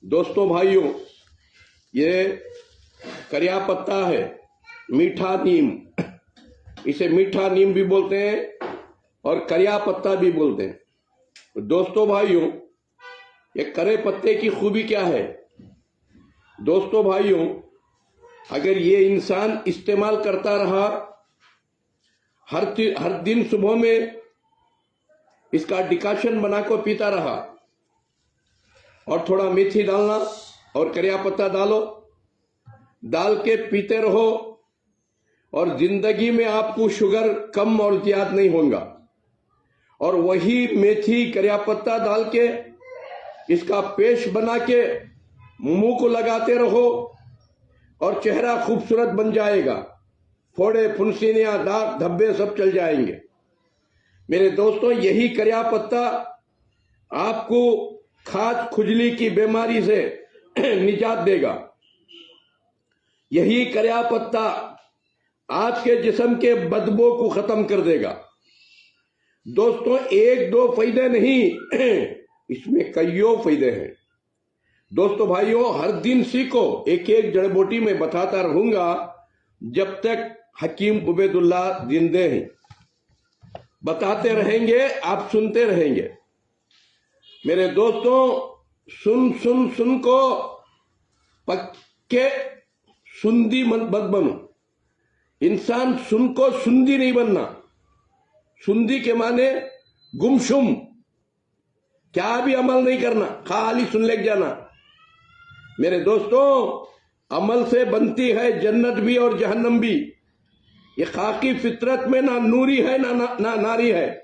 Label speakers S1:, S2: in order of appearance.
S1: दोस्तों भाइयों, ये करिया पत्ता है, मीठा नीम। इसे मीठा नीम भी बोलते हैं और करिया पत्ता भी बोलते हैं। दोस्तों भाइयों, ये करे पत्ते की खूबी क्या है? दोस्तों भाइयों, अगर ये इंसान इस्तेमाल करता रहा, हर दिन सुबह में इसका डिकाशन बनाकर पीता रहा और थोड़ा मेथी डालना और करिया पत्ता डाल के पीते रहो, और जिंदगी में आपको शुगर कम और ज्यादा नहीं होगा। और वही मेथी करिया पत्ता डाल के इसका पेस्ट बना के मुंह को लगाते रहो और चेहरा खूबसूरत बन जाएगा। फोड़े, फुंसियां, दाग धब्बे सब चल जाएंगे। मेरे दोस्तों, यही करिया पत्ता आपको खाज खुजली की बीमारी से निजात देगा। यही करिया पत्ता आपके जिस्म के बदबू को खत्म कर देगा। दोस्तों, एक दो फायदे नहीं, इसमें कईयों फायदे हैं। दोस्तों भाइयों, हर दिन सीखो। एक एक जड़ बूटी में बताता रहूंगा जब तक हकीम उबैदुल्ला जिंदे हैं। बताते रहेंगे, आप सुनते रहेंगे। मेरे दोस्तों, सुन को पक्के सुंदी मत बनो। इंसान सुन को सुंदी नहीं बनना। सुंदी के माने गुमशुम, क्या भी अमल नहीं करना, खाली सुन ले जाना। मेरे दोस्तों, अमल से बनती है जन्नत भी और जहन्नम भी। ये खाकी फितरत में ना नूरी है ना नारी है।